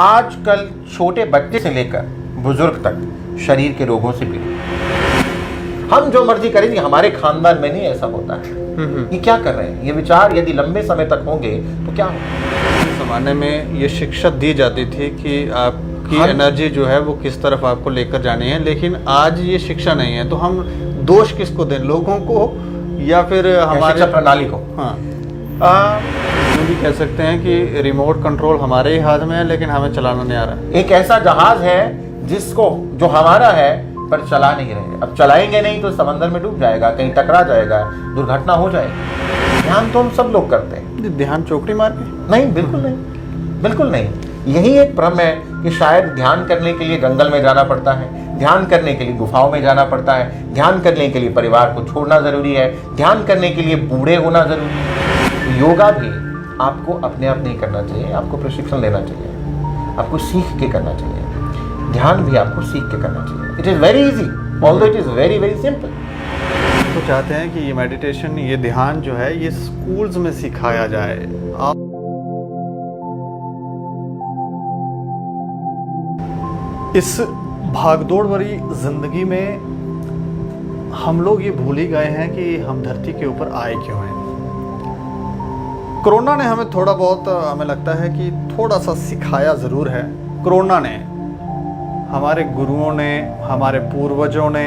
आजकल छोटे बच्चे से लेकर बुजुर्ग तक शरीर के रोगों से पीड़ित। हम जो मर्जी करेंगे, हमारे खानदान में नहीं ऐसा होता है। ये क्या कर रहे हैं? ये विचार यदि लंबे समय तक होंगे तो क्या होगा? इस ज़माने में ये शिक्षा दी जाती थी कि आपकी एनर्जी जो है वो किस तरफ आपको लेकर जानी है, लेकिन आज ये शिक्षा नहीं है। तो हम दोष किसको दें, लोगों को या फिर हमारे शिक्षा प्रणाली को? हाँ, यूँ भी कह सकते हैं कि रिमोट कंट्रोल हमारे ही हाथ में है, लेकिन हमें चलाना नहीं आ रहा। एक ऐसा जहाज है जिसको जो हमारा है पर चला नहीं रहे। अब चलाएंगे नहीं तो समंदर में डूब जाएगा, कहीं टकरा जाएगा, दुर्घटना हो जाएगी। ध्यान तो हम सब लोग करते हैं। ध्यान चौकड़ी मार के? नहीं, बिल्कुल नहीं, बिल्कुल नहीं। यही एक भ्रम है कि शायद ध्यान करने के लिए जंगल में जाना पड़ता है, ध्यान करने के लिए गुफाओं में जाना पड़ता है, ध्यान करने के लिए परिवार को छोड़ना जरूरी है, ध्यान करने के लिए बूढ़े होना जरूरी है। योगा भी आपको अपने आप नहीं करना चाहिए, आपको प्रशिक्षण लेना चाहिए, आपको सीख के करना चाहिए। ध्यान भी आपको सीख के करना चाहिए। It is very easy, although it is very very simple. तो चाहते हैं कि ये मेडिटेशन, ये ध्यान जो है ये स्कूल्स में सिखाया जाए। आप इस भागदौड़ भरी जिंदगी में हम लोग ये भूल ही गए हैं कि हम धरती के ऊपर आए क्यों हैं। कोरोना ने हमें थोड़ा बहुत, हमें लगता है कि थोड़ा सा सिखाया ज़रूर है। कोरोना ने, हमारे गुरुओं ने, हमारे पूर्वजों ने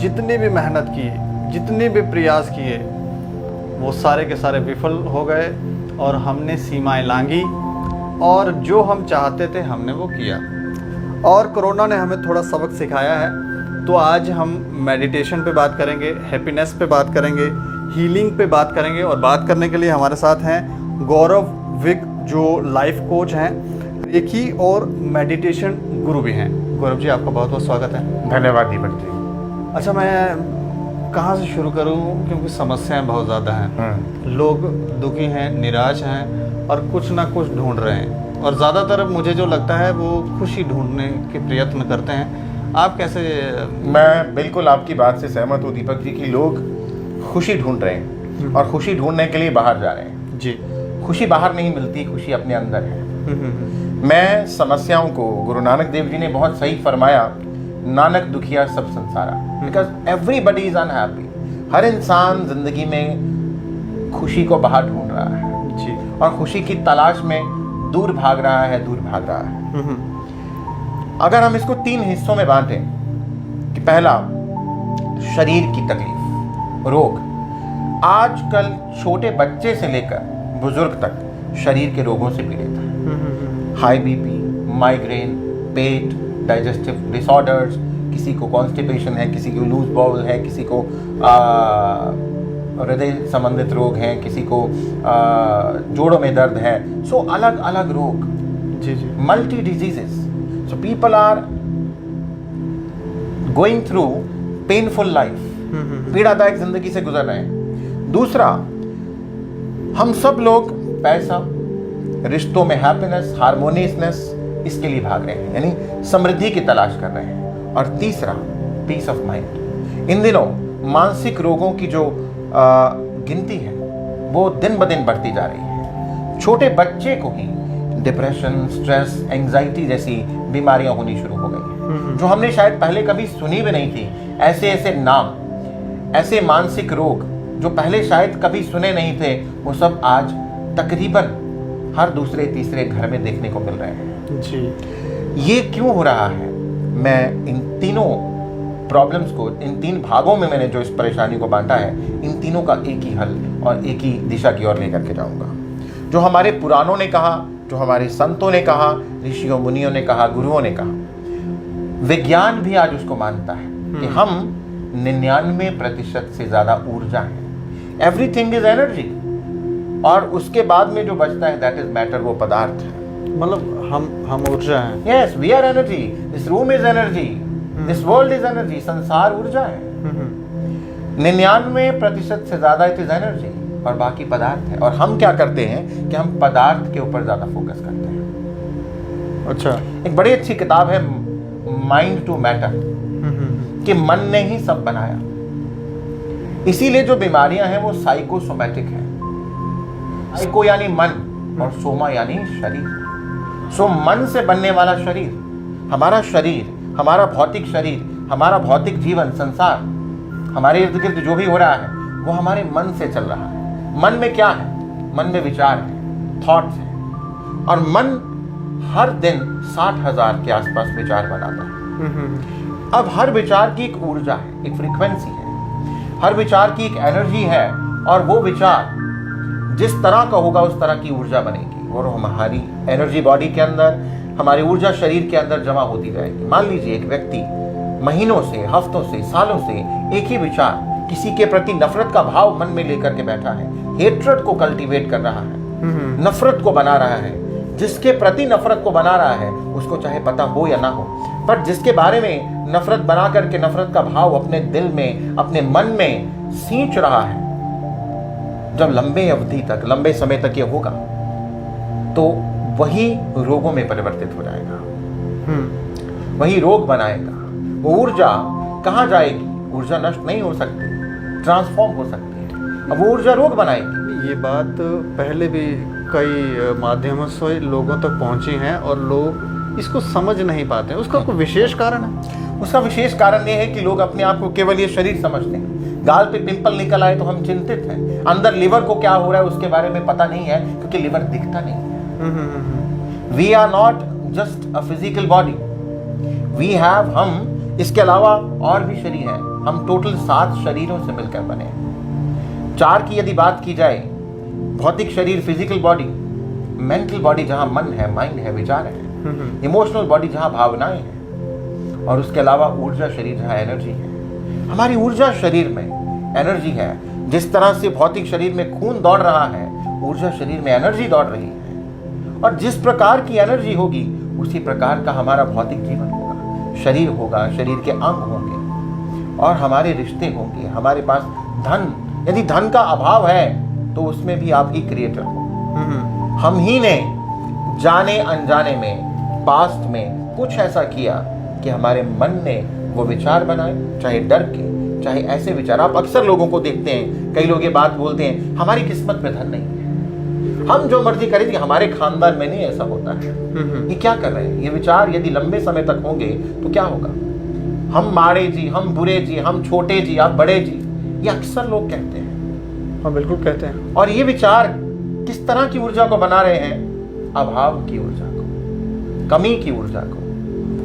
जितनी भी मेहनत की, जितने भी प्रयास किए, वो सारे के सारे विफल हो गए और हमने सीमाएं लांघी और जो हम चाहते थे हमने वो किया। और कोरोना ने हमें थोड़ा सबक सिखाया है। तो आज हम मेडिटेशन पे बात करेंगे, हैप्पीनेस पे बात करेंगे, हीलिंग पे बात करेंगे। और बात करने के लिए हमारे साथ हैं गौरव विग, जो लाइफ कोच हैं, रेकी और मेडिटेशन गुरु भी हैं। गौरव जी, आपका बहुत बहुत स्वागत है। धन्यवाद दीपक जी। अच्छा, मैं कहाँ से शुरू करूँ, क्योंकि समस्याएं बहुत ज़्यादा हैं। लोग दुखी हैं, निराश हैं और कुछ ना कुछ ढूंढ रहे हैं। और ज़्यादातर मुझे जो लगता है वो खुशी ढूंढने के प्रयत्न करते हैं। आप कैसे? मैं बिल्कुल आपकी बात से सहमत हूँ दीपक जी कि लोग खुशी ढूंढ रहे हैं और खुशी ढूंढने के लिए बाहर जा रहे हैं। जी, खुशी बाहर नहीं मिलती, खुशी अपने अंदर है। मैं समस्याओं को, गुरु नानक देव जी ने बहुत सही फरमाया, नानक दुखिया सब संसारा, बिकॉज एवरीबडी इज अनहैप्पी। हर इंसान जिंदगी में खुशी को बाहर ढूंढ रहा है जी, और खुशी की तलाश में दूर भाग रहा है, दूर भाग रहा है। अगर हम इसको 3 हिस्सों में बांटें कि पहला, शरीर की तकलीफ, रोग। आजकल छोटे बच्चे से लेकर बुजुर्ग तक शरीर के रोगों से पीड़ित है। हाई बीपी, माइग्रेन, पेट, डाइजेस्टिव डिसऑर्डर्स, किसी को कॉन्स्टिपेशन है, किसी को लूज बाउल है, किसी को हृदय संबंधित रोग हैं, किसी को जोड़ों में दर्द है। सो अलग अलग रोग, जी जी, multi diseases. So people are going through painful life, पीड़ादायक जिंदगी से गुजर रहे हैं। दूसरा, हम सब लोग पैसा, रिश्तों में हैप्पीनेस, हार्मोनियसनेस, इसके लिए भाग रहे हैं, यानी समृद्धि की तलाश कर रहे हैं। और तीसरा, पीस ऑफ माइंड। इन दिनों मानसिक रोगों की जो गिनती है वो दिन ब दिन बढ़ती जा रही है। छोटे बच्चे को ही डिप्रेशन, स्ट्रेस, एंजाइटी जैसी बीमारियां होनी शुरू हो गई हैं, जो हमने शायद पहले कभी सुनी भी नहीं थी। ऐसे ऐसे नाम, ऐसे मानसिक रोग जो पहले शायद कभी सुने नहीं थे, वो सब आज तकरीबन हर दूसरे तीसरे घर में देखने को मिल रहे हैं। जी, ये क्यों हो रहा है? मैं इन तीनों प्रॉब्लम्स को, इन 3 भागों में मैंने जो इस परेशानी को बांटा है, इन तीनों का एक ही हल और एक ही दिशा की ओर लेकर के जाऊंगा। जो हमारे पुराणों ने कहा, जो हमारे संतों ने कहा, ऋषियों मुनियों ने कहा, गुरुओं ने कहा, विज्ञान भी आज उसको मानता है कि हम 99% से ज्यादा ऊर्जा है। Everything is energy. और उसके बाद में जो बचता है, दैट इज मैटर, वो पदार्थ है। मतलब हम ऊर्जा हैं। Yes, we are energy. This room is energy, this world is energy. संसार ऊर्जा है। 99% से ज्यादा इट इज एनर्जी और बाकी पदार्थ है। और हम क्या करते हैं कि हम पदार्थ के ऊपर ज्यादा फोकस करते हैं। अच्छा, एक बड़ी अच्छी किताब है माइंड टू मैटर, कि मन ने ही सब बनाया। इसीलिए जो बीमारियां हैं वो साइकोसोमैटिक हैं। साइको यानी मन और सोमा यानी शरीर। सो मन से बनने वाला शरीर, हमारा भौतिक शरीर, हमारा भौतिक जीवन, संसार, हमारे इर्द गिर्द जो भी हो रहा है वो हमारे मन से चल रहा है। मन में क्या है? मन में विचार है, थॉट्स है, और मन हर दिन 60,000 के आसपास विचार बनाता है। अब हर विचार की एक ऊर्जा है, एक फ्रीक्वेंसी है, हर विचार की एक एनर्जी है, और वो विचार जिस तरह का होगा उस तरह की ऊर्जा बनेगी, और हमारी एनर्जी बॉडी के अंदर, हमारी ऊर्जा शरीर के अंदर जमा होती जाएगी। मान लीजिए एक व्यक्ति महीनों से, हफ्तों से, सालों से एक ही विचार, किसी के प्रति नफरत का भाव मन में लेकर के बैठा है, हेट्रेड को कल्टीवेट कर रहा है, नफरत को बना रहा है। जिसके प्रति नफरत को बना रहा है उसको चाहे पता हो या ना हो, पर जिसके बारे में नफरत बना करके नफरत का भाव अपने दिल में, अपने मन में सींच रहा है, जब लंबे अवधि तक, लंबे समय तक ये होगा तो वही रोगों में परिवर्तित हो जाएगा, वही रोग बनाएगा। वो ऊर्जा कहाँ जाएगी? ऊर्जा नष्ट नहीं हो सकती, ट्रांसफॉर्म हो सकती है। अब वो ऊर्जा रोग बनाएगी। ये बात पहले भी कई माध्यमों से लोगों तक पहुंची हैं और लोग इसको समझ नहीं पाते हैं। उसका कोई विशेष कारण है? उसका विशेष कारण ये है कि लोग अपने आप को केवल ये शरीर समझते हैं। गाल पे पिंपल निकल आए तो हम चिंतित हैं, अंदर लिवर को क्या हो रहा है उसके बारे में पता नहीं है, क्योंकि लिवर दिखता नहीं है। We are not just a physical body, we have, हम इसके अलावा और भी शरीर हैं। हम टोटल 7 शरीरों से मिलकर बने हैं। 4 की यदि बात की जाए, भौतिक शरीर, फिजिकल बॉडी, मेंटल बॉडी जहां मन है, माइंड है, विचार है, इमोशनल बॉडी जहां भावनाएं हैं, और उसके अलावा ऊर्जा शरीर जहां एनर्जी है। हमारी ऊर्जा शरीर में एनर्जी है। जिस तरह से भौतिक शरीर में खून दौड़ रहा है, ऊर्जा शरीर में एनर्जी दौड़ रही है, और जिस प्रकार की एनर्जी होगी उसी प्रकार का हमारा भौतिक जीवन होगा, शरीर होगा, शरीर के अंग होंगे, और हमारे रिश्ते होंगे। हमारे पास धन, यदि धन का अभाव है तो उसमें भी आप ही क्रिएटर हो। हम ही ने जाने अनजाने में, पास्ट में कुछ ऐसा किया कि हमारे मन ने वो विचार बनाए, चाहे डर के, चाहे ऐसे विचार। आप अक्सर लोगों को देखते हैं, कई लोग ये बात बोलते हैं, हमारी किस्मत में धन नहीं है, हम जो मर्जी करें, हमारे खानदान में नहीं ऐसा होता है। ये क्या कर रहे हैं? ये विचार यदि लंबे समय तक होंगे तो क्या होगा? हम माड़े जी, हम बुरे जी, हम छोटे जी, आप बड़े जी, ये अक्सर लोग कहते हैं। हाँ, बिल्कुल कहते हैं। और ये विचार किस तरह की ऊर्जा को बना रहे हैं? अभाव की ऊर्जा को, कमी की ऊर्जा को।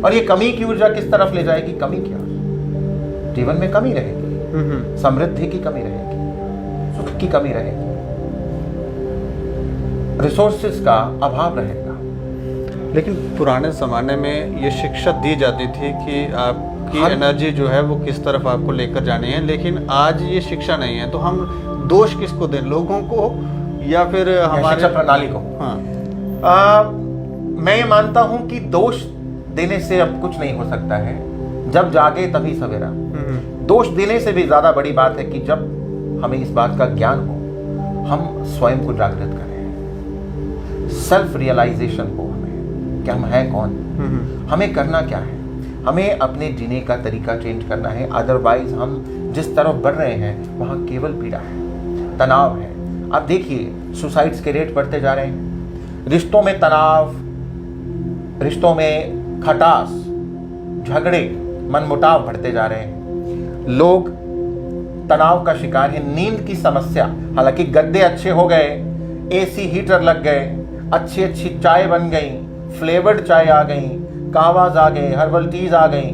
और ये कमी की ऊर्जा किस तरफ ले जाएगी? कमी की ओर। जीवन में कमी रहेगी, समृद्धि की कमी रहेगी, सुख की कमी रहेगी, रिसोर्सेज का अभाव रहेगा। लेकिन पुराने ज़माने में ये शिक्षा दी जाती थी कि आपकी एनर्जी जो है वो किस तरफ आपको लेकर जानी है, लेकिन आज ये शिक्षा नहीं है। तो हम दोष किसको दें? लोगों को या फिर हमारे शिक्षा प्रणाली को? हाँ, मैं ये मानता हूं कि दोष देने से अब कुछ नहीं हो सकता है। जब जागे तभी सवेरा। दोष देने से भी ज्यादा बड़ी बात है कि जब हमें इस बात का ज्ञान हो, हम स्वयं को जागृत करें, सेल्फ रियलाइजेशन हो हमें कि हम हैं कौन, हमें करना क्या है, हमें अपने जीने का तरीका चेंज करना है। अदरवाइज हम जिस तरफ बढ़ रहे हैं वहाँ केवल पीड़ा है, तनाव है। आप देखिए, सुसाइड्स के रेट बढ़ते जा रहे हैं, रिश्तों में तनाव, रिश्तों में खटास, झगड़े, मनमुटाव बढ़ते जा रहे हैं। लोग तनाव का शिकार है, नींद की समस्या। हालांकि गद्दे अच्छे हो गए, एसी हीटर लग गए, अच्छी अच्छी चाय बन गई, फ्लेवर्ड चाय आ गई, कहवाज आ गए, हर्बल टीज आ गई,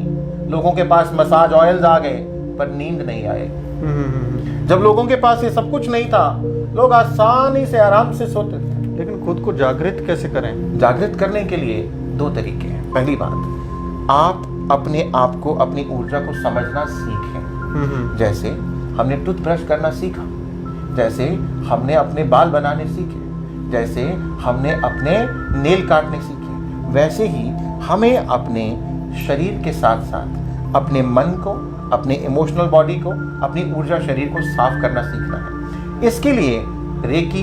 लोगों के पास मसाज ऑयल्स आ गए, पर नींद नहीं आए। जब लोगों के पास ये सब कुछ नहीं था, लोग आसानी से आराम से सोते थे। लेकिन खुद को जागृत कैसे करें? जागृत करने के लिए 2 तरीके हैं। पहली बात, आप अपने आप को, अपनी ऊर्जा को समझना सीखें। जैसे हमने टूथब्रश करना सीखा, जैसे हमने अपने बाल बनाने सीखे, जैसे हमने अपने नेल काटने सीखे, वैसे ही हमें अपने शरीर के साथ साथ अपने मन को, अपने इमोशनल बॉडी को, अपनी ऊर्जा शरीर को साफ करना सीखना है। इसके लिए रेकी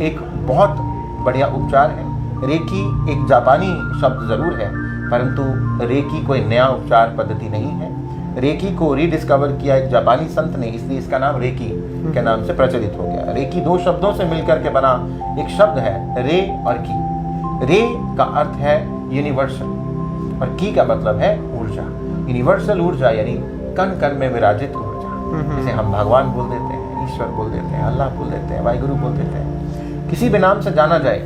एक बहुत बढ़िया उपचार है। रेकी एक जापानी शब्द जरूर है, परंतु रेकी कोई नया उपचार पद्धति नहीं है। रेकी को रीडिस्कवर किया एक जापानी संत ने, इसलिए इसका नाम रेकी के नाम से प्रचलित हो गया। रेकी 2 शब्दों से मिलकर के बना एक शब्द है, रे और की। रे का अर्थ है यूनिवर्सल और की का मतलब है ऊर्जा। यूनिवर्सल ऊर्जा यानी कण कण में विराजित ऊर्जा, जिसे हम भगवान बोल देते हैं, ईश्वर बोल देते हैं, अल्लाह बोल देते हैं, वाहिगुरु बोल देते हैं, किसी भी नाम से जाना जाए।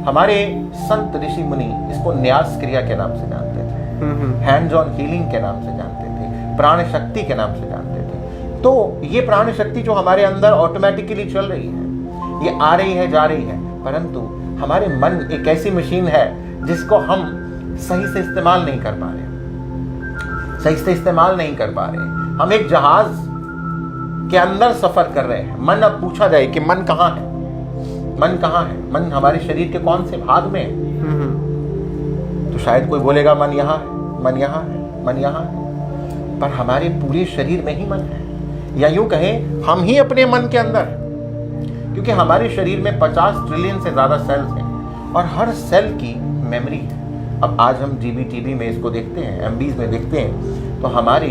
हमारे संत ऋषि मुनि इसको न्यास क्रिया के नाम से जानते थे, हैंड्स ऑन हीलिंग के नाम से जानते थे, प्राण शक्ति के नाम से जानते थे। तो ये प्राण शक्ति जो हमारे अंदर ऑटोमेटिकली चल रही है, ये आ रही है, जा रही है, परंतु हमारे मन एक ऐसी मशीन है जिसको हम सही से इस्तेमाल नहीं कर पा रहे, सही से इस्तेमाल नहीं कर पा रहे। हम एक जहाज के अंदर सफर कर रहे हैं। मन, अब पूछा जाए कि मन कहाँ है, मन कहाँ है? मन हमारे शरीर के कौन से भाग में है? तो शायद कोई बोलेगा मन यहाँ है, मन यहाँ है, मन यहाँ है, पर हमारे पूरे शरीर में ही मन है, या यूं कहें हम ही अपने मन के अंदर है, क्योंकि हमारे शरीर में 50 ट्रिलियन से ज्यादा सेल्स हैं और हर सेल की मेमोरी है। अब आज हम जीबी टीबी में इसको देखते हैं, एमबीज में देखते हैं, तो हमारे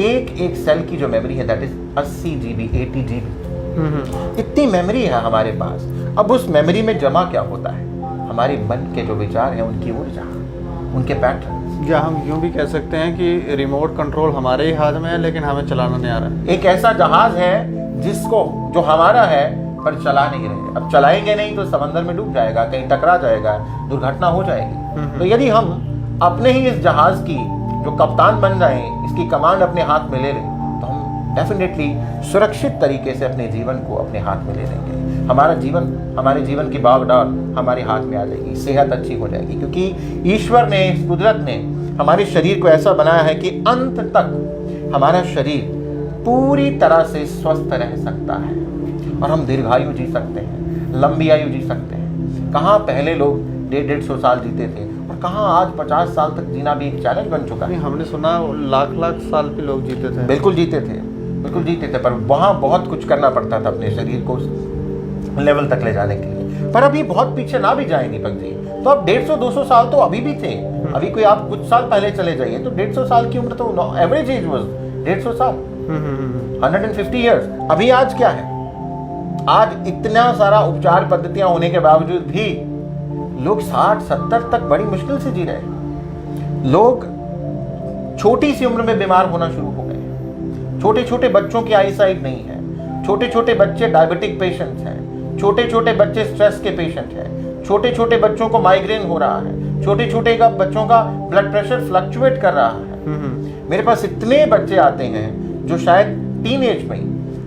एक एक सेल की जो मेमोरी है दैट इज 80 जीबी, 80 जीबी, इतनी मेमोरी है हमारे पास। अब उस मेमोरी में जमा क्या होता है? हमारे मन के जो विचार हैं, उनकी ऊर्जा, उनके पैटर्न। या हम यूं भी कह सकते हैं कि रिमोट कंट्रोल हमारे ही हाथ में है, लेकिन हमें चलाना नहीं आ रहा है। एक ऐसा जहाज है जिसको, जो हमारा है पर चला नहीं रहे। अब चलाएंगे नहीं तो समंदर में डूब जाएगा, कहीं टकरा जाएगा, दुर्घटना हो जाएगी। तो यदि हम अपने ही इस जहाज की जो कप्तान बन जाएं, इसकी कमांड अपने हाथ में ले लें, तो हम डेफिनेटली सुरक्षित तरीके से अपने जीवन को अपने हाथ में ले लेंगे। हमारा जीवन, हमारे जीवन की बागडोर हमारे हाथ में आ जाएगी, सेहत अच्छी हो जाएगी, क्योंकि ईश्वर ने, कुदरत ने हमारे शरीर को ऐसा बनाया है कि अंत तक हमारा शरीर पूरी तरह से स्वस्थ रह सकता है और हम दीर्घायु जी सकते हैं, लंबी आयु जी सकते हैं। कहाँ पहले लोग 150-150 साल जीते थे और कहाँ आज 50 साल तक जीना भी एक चैलेंज बन चुका है। हमने सुना लाख साल पे लोग जीते थे। बिल्कुल जीते थे, बिल्कुल जीते थे, पर वहाँ बहुत कुछ करना पड़ता था अपने शरीर को उस लेवल तक ले जाने के लिए। पर अभी बहुत पीछे ना भी जाए दीपक जी, तो अब 150-200 साल तो अभी भी थे। अभी कोई आप कुछ साल पहले चले जाइए तो 150 साल की उम्र तो एवरेज एज वाज 150 साल, 150 ईयर्स। अभी आज क्या है? आज इतना सारा उपचार पद्धतियां होने के बावजूद भी लोग 60-70 तक बड़ी मुश्किल से जी रहे हैं। लोग छोटी सी उम्र में बीमार होना शुरू हो गए। छोटे छोटे बच्चों की आईसाइट नहीं है, छोटे छोटे बच्चे डायबिटिक पेशेंट्स हैं, छोटे छोटे बच्चे स्ट्रेस के पेशेंट हैं, छोटे छोटे बच्चों को माइग्रेन हो रहा है, छोटे छोटे बच्चों का ब्लड प्रेशर फ्लक्चुएट कर रहा है। मेरे पास इतने बच्चे आते हैं जो शायद टीन एज में,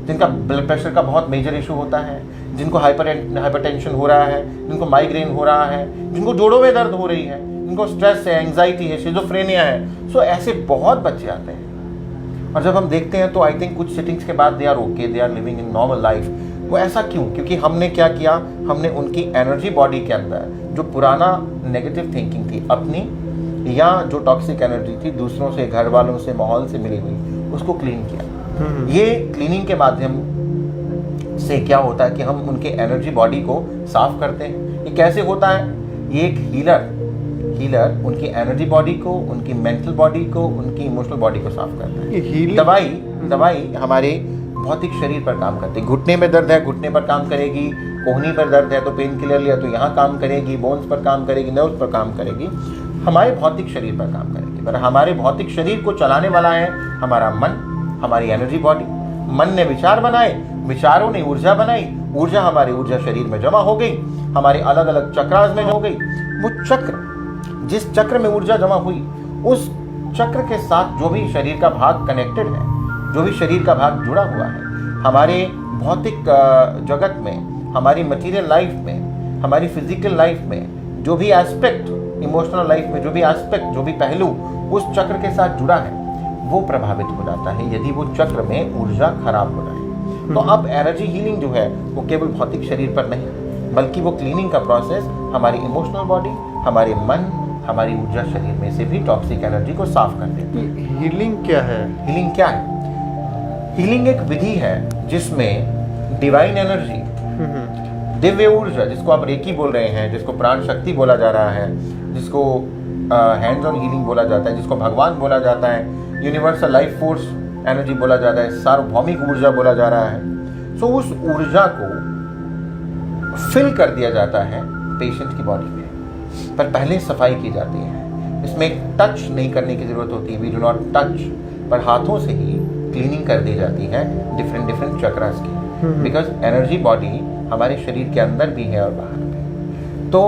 जिनका ब्लड प्रेशर का बहुत मेजर इशू होता है, जिनको हाइपरटेंशन हो रहा है, जिनको माइग्रेन हो रहा है, जिनको जोड़ों में दर्द हो रही है, जिनको स्ट्रेस है, एंजाइटी है, शिज़ोफ्रेनिया है। सो ऐसे बहुत बच्चे आते हैं और जब हम देखते हैं तो आई थिंक कुछ सिटिंग्स के बाद they are okay, they are living in normal life. वो ऐसा क्यों? क्योंकि हमने क्या किया, हमने उनकी एनर्जी बॉडी के अंदर जो पुराना नेगेटिव थिंकिंग थी अपनी, या जो टॉक्सिक एनर्जी थी दूसरों से, घर वालों से, माहौल से मिली हुई, उसको क्लीन किया। ये क्लीनिंग के माध्यम से क्या होता है कि हम उनके एनर्जी बॉडी को साफ करते हैं। ये कैसे होता है? ये एक हीलर उनकी एनर्जी बॉडी को, उनकी मेंटल बॉडी को, उनकी इमोशनल बॉडी को साफ करता है। दवाई हमारे भौतिक शरीर पर काम करती है। घुटने में दर्द है, घुटने पर काम करेगी, कोहनी पर दर्द है तो पेन किलर लिया तो यहाँ काम करेगी, बोन्स पर काम करेगी, नर्व्स पर काम करेगी, हमारे भौतिक शरीर पर काम करेगी। पर हमारे भौतिक शरीर को चलाने वाला है हमारा मन, हमारी एनर्जी बॉडी। मन ने विचार बनाए, विचारों ने ऊर्जा बनाई, ऊर्जा हमारी ऊर्जा शरीर में जमा हो गई, हमारे अलग अलग चक्रास में हो गई। वो चक्र, जिस चक्र में ऊर्जा जमा हुई, उस चक्र के साथ जो भी शरीर का भाग कनेक्टेड है, जो भी शरीर का भाग जुड़ा हुआ है, हमारे भौतिक जगत में, हमारी मटेरियल लाइफ में, हमारी फिजिकल लाइफ में जो भी एस्पेक्ट, इमोशनल लाइफ में जो भी एस्पेक्ट, जो भी पहलू उस चक्र के साथ जुड़ा है, वो प्रभावित हो जाता है यदि वो चक्र में ऊर्जा खराब हो जाए। तो अब एनर्जी हीलिंग जो है वो केवल भौतिक शरीर पर नहीं, बल्कि वो क्लीनिंग का प्रोसेस हमारी इमोशनल बॉडी, हमारे मन, हमारी ऊर्जा शरीर में से भी टॉक्सिक एनर्जी को साफ कर देती है। हीलिंग क्या है? हीलिंग क्या है? हीलिंग एक विधि है जिसमें डिवाइन एनर्जी, दिव्य ऊर्जा, जिसको आप रेकी बोल रहे हैं, जिसको प्राण शक्ति बोला जा रहा है, जिसको हैंड्स ऑन हीलिंग बोला जाता है, जिसको भगवान बोला जाता है, यूनिवर्सल लाइफ फोर्स एनर्जी बोला जाता है, सार्वभौमिक ऊर्जा बोला जा रहा है। सो उस ऊर्जा को फिल कर दिया जाता है पेशेंट की बॉडी में, पर पहले सफाई की जाती है। इसमें टच नहीं करने की ज़रूरत होती है, वी डू नॉट टच, पर हाथों से ही क्लीनिंग कर दी जाती है डिफरेंट चक्रास की, बिकॉज एनर्जी बॉडी हमारे शरीर के अंदर भी है और बाहर भी। तो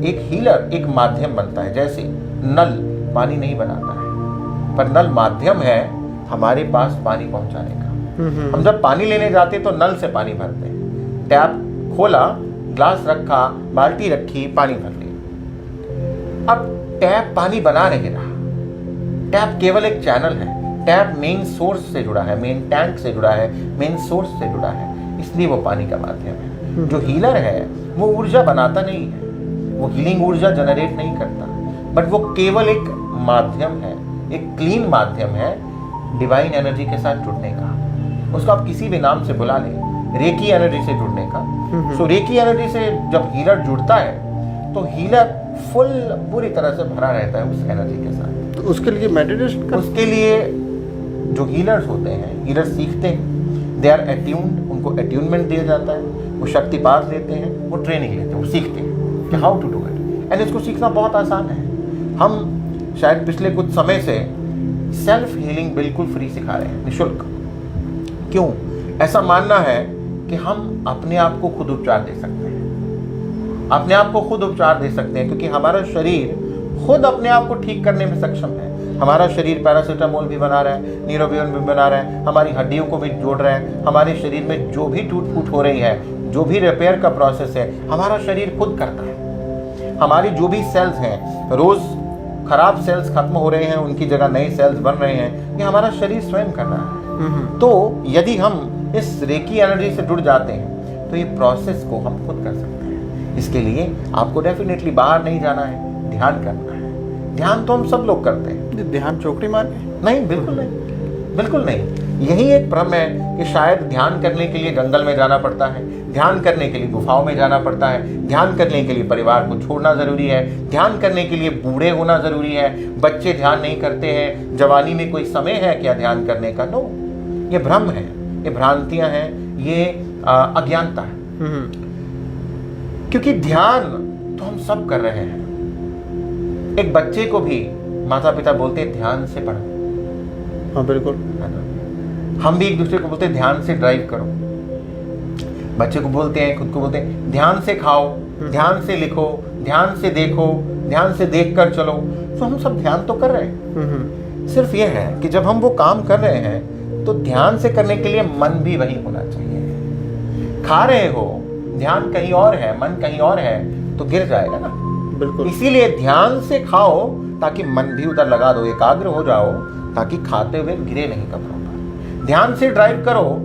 एक हीलर एक माध्यम बनता है, जैसे नल पानी नहीं बनाता है, पर नल माध्यम है हमारे पास पानी पहुंचाने का। हम जब पानी लेने जाते तो नल से पानी भरते हैं, टैप खोला, ग्लास रखा, बाल्टी रखी, पानी भर लिया। अब टैप पानी बना नहीं रहा, टैप केवल एक चैनल है, टैप मेन सोर्स से जुड़ा है, मेन टैंक से जुड़ा है, मेन सोर्स से जुड़ा है, इसलिए वो पानी का माध्यम है। जो हीलर है वो ऊर्जा बनाता नहीं है, वो हीलिंग ऊर्जा जनरेट नहीं करता, बट वो केवल एक माध्यम है, एक क्लीन माध्यम है डिवाइन एनर्जी के साथ जुड़ने का। उसको आप किसी भी नाम से बुला लें, रेकी एनर्जी से जुड़ने का। सो रेकी एनर्जी से जब हीलर जुड़ता है तो हीलर फुल पूरी तरह से भरा रहता है उस एनर्जी के साथ। तो उसके लिए मेडिटेशन कर, उसके लिए जो हीलर्स होते हैं, हीलर सीखते हैं, दे आर अट्यून्ड, उनको अट्यूनमेंट दिया जाता है, वो शक्तिपात लेते हैं, वो ट्रेनिंग लेते हैं, वो सीखते हैं कि how to do it. And इसको सीखना बहुत आसान है। हम शायद पिछले कुछ समय से सेल्फ हीलिंग बिल्कुल फ्री सिखा रहे हैं, निःशुल्क। क्यों? ऐसा मानना है कि हम अपने आप को खुद उपचार दे सकते हैं, अपने आप को खुद उपचार दे सकते हैं, क्योंकि हमारा शरीर खुद अपने आप को ठीक करने में सक्षम है। हमारा शरीर पैरासीटामोल भी बना रहा है, न्यूरोबियन भी बना रहा है, हमारी हड्डियों को भी जोड़ रहा है। हमारे शरीर में जो भी टूट फूट हो रही है, जो भी रिपेयर का प्रोसेस है, हमारा शरीर खुद करता है। हमारी जो भी सेल्स हैं, रोज खराब सेल्स खत्म हो रहे हैं, उनकी जगह नए सेल्स बन रहे हैं, ये हमारा शरीर स्वयं कर रहा है। तो यदि हम इस रेकी एनर्जी से जुड़ जाते हैं तो ये प्रोसेस को हम खुद कर सकते हैं। इसके लिए आपको डेफिनेटली बाहर नहीं जाना है, ध्यान करना है। ध्यान तो हम सब लोग करते हैं। ध्यान चौकड़ी मार के? नहीं, बिल्कुल नहीं, बिल्कुल नहीं। यही एक भ्रम है कि शायद ध्यान करने के लिए जंगल में जाना पड़ता है, ध्यान करने के लिए गुफाओं में जाना पड़ता है, ध्यान करने के लिए परिवार को छोड़ना जरूरी है, ध्यान करने के लिए बूढ़े होना जरूरी है, बच्चे ध्यान नहीं करते हैं, जवानी में कोई समय है क्या ध्यान करने का? नो, ये भ्रम है, ये भ्रांतियां हैं, ये अज्ञानता है। क्योंकि ध्यान तो हम सब कर रहे हैं। एक बच्चे को भी माता पिता बोलते हैं ध्यान से पढ़ो। हाँ बिल्कुल, है ना? हम भी एक दूसरे को बोलते हैं ध्यान से ड्राइव करो। बच्चे को बोलते हैं, खुद को बोलते हैं ध्यान से खाओ, ध्यान से लिखो, ध्यान से देखो, ध्यान से देख कर चलो। तो हम सब ध्यान तो कर रहे हैं। सिर्फ ये है कि जब हम वो काम कर रहे हैं तो ध्यान से करने के लिए मन भी वही होना चाहिए। खा रहे हो, ध्यान कहीं और है, मन कहीं और है, तो गिर जाएगा ना। बिल्कुल। इसीलिए ध्यान से खाओ ताकि मन भी उधर लगा दो, एकाग्र हो जाओ, ताकि खाते हुए गिरे नहीं कपड़ों पर। ध्यान से ड्राइव करो,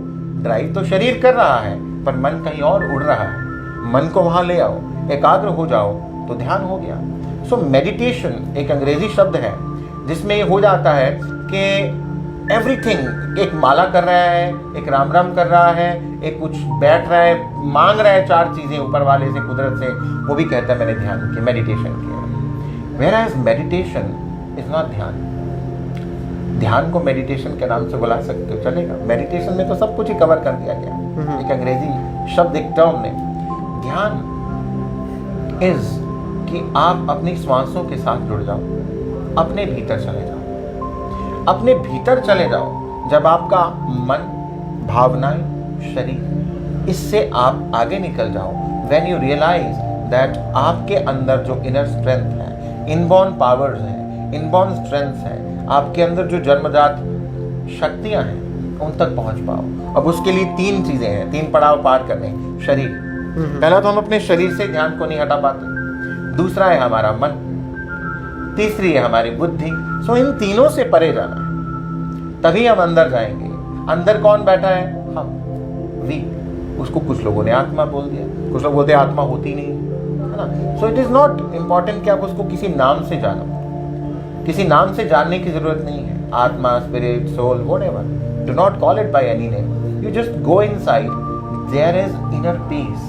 ड्राइव तो शरीर कर रहा है पर मन कहीं और उड़ रहा है। मन को वहां ले आओ, एकाग्र हो जाओ, तो ध्यान हो गया। सो मेडिटेशन एक अंग्रेजी शब्द है जिसमें ये हो जाता है कि एवरीथिंग, एक माला कर रहा है, एक राम राम कर रहा है, एक कुछ बैठ रहा है, मांग रहा है 4 चीजें ऊपर वाले से, कुदरत से, वो भी कहता है मैंने ध्यान किया, मेडिटेशन किया। Whereas meditation is not ध्यान। ध्यान को मेडिटेशन के नाम से बुला सकते हो, चलेगा। मेडिटेशन में तो सब कुछ ही कवर कर दिया गया। एक अंग्रेजी शब्द, एक टर्म ने। ध्यान इज कि आप अपनी श्वासों के साथ जुड़ जाओ, अपने भीतर चले जाओ, अपने भीतर चले जाओ। जब आपका मन, भावनाएं, शरीर, इससे आप आगे निकल जाओ, व्हेन यू रियलाइज दैट आपके अंदर जो इनर स्ट्रेंथ है, इनबॉर्न पावर्स हैं, इनबॉर्न स्ट्रेंथ्स हैं, आपके अंदर जो जन्मजात शक्तियां हैं, उन तक पहुंच पाओ। अब उसके लिए 3 चीजें हैं, 3 पड़ाव पार करने। शरीर, पहला तो हम अपने शरीर से ध्यान को नहीं हटा पाते, दूसरा है हमारा मन, तीसरी है हमारी बुद्धि। सो इन तीनों से परे जाना है, तभी हम अंदर जाएंगे। अंदर कौन बैठा है? हम, वी। उसको कुछ लोगों ने आत्मा बोल दिया, कुछ लोग बोलते हैं आत्मा होती नहीं, है ना। So it is not important कि आप उसको किसी नाम से जानो, किसी नाम से जानने की जरूरत नहीं है। आत्मा, spirit, soul, whatever, do not call it by any name. You just go inside, there is inner peace,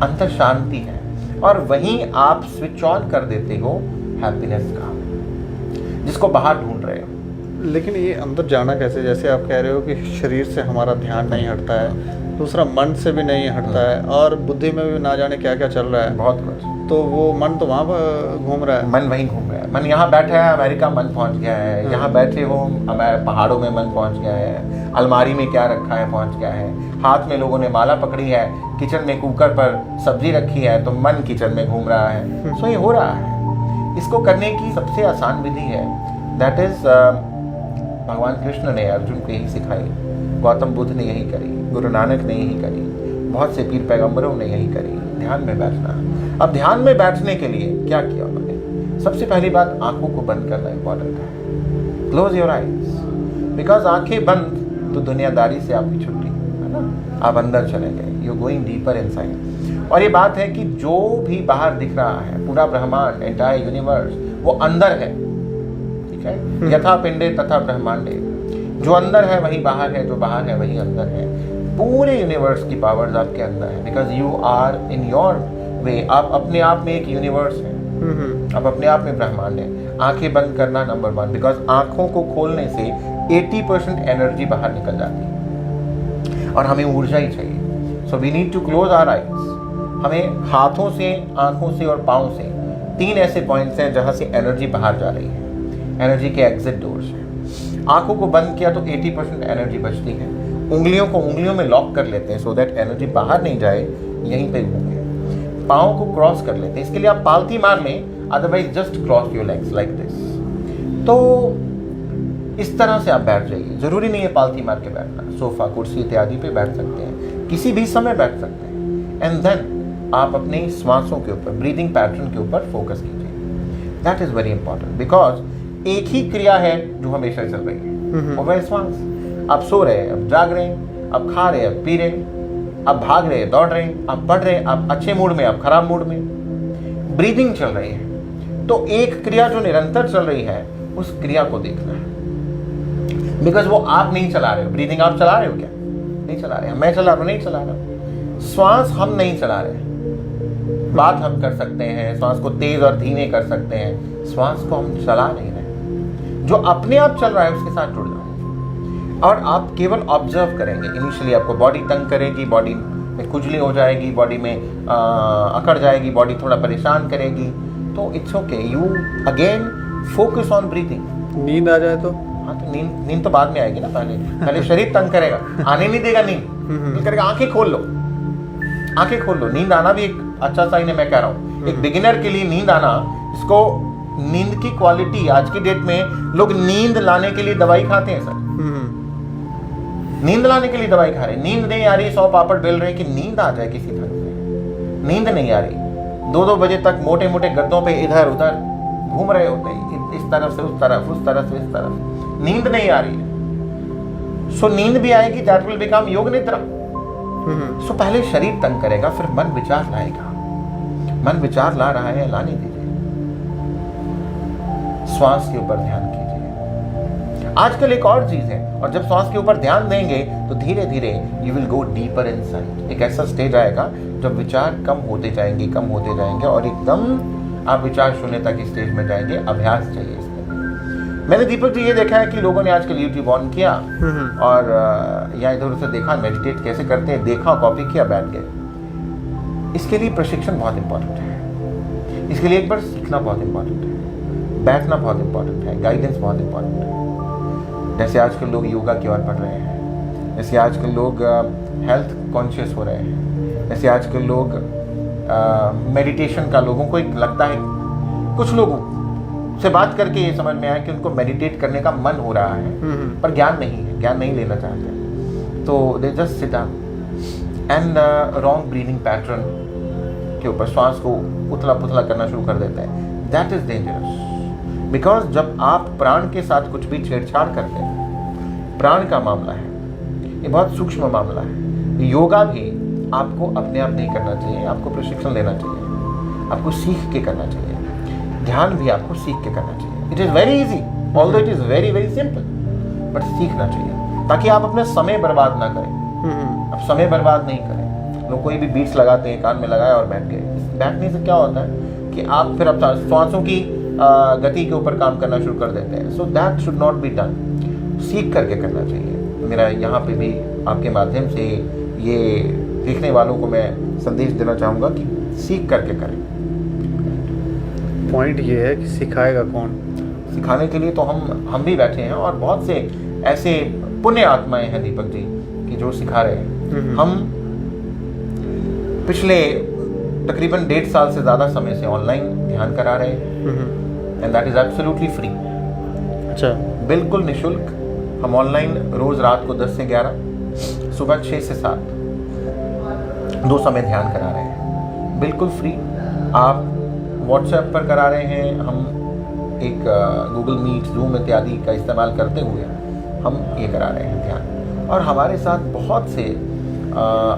अंतर शांति है, और वहीं आप स्विच ऑन कर देते हो हैप्पीनेस का, जिसको बाहर ढूंढ रहे हो। लेकिन ये अंदर जाना कैसे? जैसे आप कह रहे हो कि शरीर से हमारा ध्यान नहीं हटता है, दूसरा मन से भी नहीं हटता है, और बुद्धि में भी ना जाने क्या क्या चल रहा है। बहुत कुछ। तो वो मन तो वहाँ पर घूम रहा है। मन वहीं घूम रहा है। मन यहाँ बैठा है, अमेरिका मन पहुंच गया है। यहाँ बैठे हो पहाड़ों में मन पहुंच गया है। अलमारी में क्या रखा है पहुंच गया है। हाथ में लोगों ने माला पकड़ी है, किचन में कुकर पर सब्जी रखी है, तो मन किचन में घूम रहा है। सो ये हो रहा है। इसको करने की सबसे आसान विधि है, दैट इज भगवान कृष्ण ने अर्जुन को यही सिखाई, गौतम बुद्ध ने यही करी, गुरु नानक ने यही करी, बहुत से पीर पैगंबरों ने यही करी, ध्यान में बैठना। अब ध्यान में बैठने के लिए क्या किया उन्होंने? सबसे पहली बात, आंखों को बंद करना इंपॉर्टेंट है। क्लोज योर आईज, बिकॉज आंखें बंद तो दुनियादारी से आपकी छुट्टी है ना, आप अंदर चले गए, यू गोइंग डीपर इनसाइड। और ये बात है कि जो भी बाहर दिख रहा है, पूरा ब्रह्मांड, एंटायर यूनिवर्स, वो अंदर है। ठीक है, यथा पिंडे तथा ब्रह्मांडे, जो अंदर है वही बाहर है, जो बाहर है वही अंदर है। पूरे यूनिवर्स की पावर्स आपके अंदर है, because you are in your way. आप अपने आप में एक यूनिवर्स है, आप अपने आप में ब्रह्मांड है। आंखें बंद करना नंबर 1, बिकॉज आंखों को खोलने से 80% एनर्जी बाहर निकल जाती है और हमें ऊर्जा ही चाहिए। So we need to close our eyes. हमें हाथों से, आंखों से और पाँव से 3 ऐसे पॉइंट्स हैं जहां से एनर्जी बाहर जा रही है, एनर्जी के एग्जिट डोर्स हैं। आंखों को बंद किया तो 80% एनर्जी बचती है। उंगलियों को उंगलियों में लॉक कर लेते हैं सो दैट एनर्जी बाहर नहीं जाए, यहीं पे घूमे। पाँव को क्रॉस कर लेते हैं, इसके लिए आप पालती मार लें, otherwise just cross your legs like this. तो इस तरह से आप बैठ जाइए। जरूरी नहीं है पालती मार के बैठना, सोफा, कुर्सी इत्यादि पे बैठ सकते हैं, किसी भी समय बैठ सकते हैं। एंड देन आप अपनी श्वासों के ऊपर, ब्रीदिंग पैटर्न के ऊपर फोकस कीजिए। That is very important, because एक ही क्रिया है जो हमेशा चल रही है, और वह श्वास। आप सो रहे हैं, अब जाग रहे हैं, अब खा रहे हैं, अब पी रहे हैं, अब भाग रहे हैं, दौड़ रहे हैं, अब पढ़ रहे हैं, अब अच्छे मूड में, अब खराब मूड में, ब्रीदिंग चल रही है। तो एक क्रिया जो निरंतर चल रही है, उस क्रिया को देखना है, बिकॉज वो आप नहीं चला रहे हो। ब्रीदिंग आप चला रहे हो क्या? नहीं चला रहे हैं। मैं चला रहा हूं, नहीं चला रहा हूं। श्वास हम नहीं चला रहे। बात हम कर सकते हैं, श्वास को तेज और धीमे कर सकते हैं, श्वास को हम चला नहीं रहे। जो अपने आप चल रहा है उसके साथ जुड़ जाओ और आप केवल ऑब्जर्व करेंगे। इनिशियली आपको बॉडी तंग करेगी, बॉडी में खुजली हो जाएगी, बॉडी में अकड़ जाएगी, बॉडी थोड़ा परेशान करेगी, तो it's okay. You again focus on breathing. नींद आ जाए तो? हाँ, तो नींद तो बाद में आएगी ना, पहले शरीर तंग करेगा, आने नहीं देगा नींद, करेगा आंखें खोल लो, आंखें खोल लो। नींद आना भी एक अच्छा साइन है, मैं कह रहा हूँ। एक बिगिनर के लिए नींद आना, इसको नींद की क्वालिटी, आज की डेट में लोग नींद लाने के लिए दवाई खाते हैं सर, नींद लाने के लिए दवाई खा रहे। नींद नहीं आ रही, 100 पापड़ बेल रहे कि नींद आ जाए किसी तरह से, नींद नहीं आ रही। 2-2 बजे तक मोटे मोटे गद्दों पे इधर उधर घूम रहे होते हैं, इस तरफ से उस तरफ, उस तरफ से इस तरफ, नींद नहीं आ रही है। सो नींद भी आएगी, दैट विल बिकम योग निद्रा। सो पहले शरीर तंग करेगा, फिर मन विचार लाएगा। मन विचार ला रहा है, लाने दीजिए। श्वास के ऊपर ध्यान कीजिए। आजकल एक और चीज है, और जब श्वास के ऊपर ध्यान देंगे तो धीरे धीरे you will go deeper inside. एक ऐसा स्टेज आएगा जब विचार कम होते जाएंगे, कम होते जाएंगे, और एकदम आप विचार शून्यता की स्टेज में जाएंगे। अभ्यास चाहिए इसमें। मैंने दीपक जी ये देखा है कि लोगों ने आजकल यूट्यूब ऑन किया और या इधर उधर देखा, मेडिटेट कैसे करते हैं देखा, कॉपी किया, बैठ गए। इसके लिए प्रशिक्षण बहुत इंपॉर्टेंट है, इसके लिए एक बार सीखना बहुत इंपॉर्टेंट है, बैठना बहुत इंपॉर्टेंट है, गाइडेंस बहुत इंपॉर्टेंट है। जैसे आजकल लोग योगा की ओर बढ़ रहे हैं, जैसे आजकल लोग हेल्थ कॉन्शियस हो रहे हैं, जैसे आजकल लोग मेडिटेशन का, लोगों को एक लगता है, कुछ लोगों से बात करके ये समझ में आया कि उनको मेडिटेट करने का मन हो रहा है, पर ज्ञान नहीं है, ज्ञान नहीं लेना चाहते, तो they just sit down and wrong breathing pattern के ऊपर श्वास को उथला पुथला करना शुरू कर देते हैं। दैट इज डेंजरस, बिकॉज जब आप प्राण के साथ कुछ भी छेड़छाड़ करते हैं, प्राण का मामला है, ये बहुत सूक्ष्म मामला है। योगा भी आपको अपने आप नहीं करना चाहिए, आपको प्रशिक्षण लेना चाहिए, आपको सीख के करना चाहिए। ध्यान भी आपको सीख के करना चाहिए। It is very easy, although it is very very simple, but सीखना चाहिए ताकि आप अपना समय बर्बाद ना करें। आप समय बर्बाद नहीं करें। लोग कोई भी बीट्स लगाते हैं, कान में लगाया और बैठ गए। बैठने से क्या होता है कि आप फिर अपना श्वासों की गति के ऊपर काम करना शुरू कर देते हैं। So that should not be done. सीख करके करना चाहिए। मेरा यहाँ पे भी आपके माध्यम से ये देखने वालों को मैं संदेश देना चाहूँगा कि सीख करके करें। पॉइंट ये है कि सिखाएगा कौन? सिखाने के लिए तो हम भी बैठे हैं, और बहुत से ऐसे पुण्य आत्माएं हैं दीपक जी कि जो सिखा रहे हैं। हम पिछले तकरीबन 1.5 साल से ज़्यादा समय से ऑनलाइन ध्यान करा रहे हैं, and that is absolutely free. अच्छा। बिल्कुल निशुल्क। हम ऑनलाइन रोज़ रात को 10 से 11, सुबह 6 से 7 2 समय ध्यान करा रहे हैं, बिल्कुल फ्री। आप व्हाट्सएप पर करा रहे हैं, हम एक गूगल मीट, जूम इत्यादि का इस्तेमाल करते हुए हम ये करा रहे हैं ध्यान। और हमारे साथ बहुत से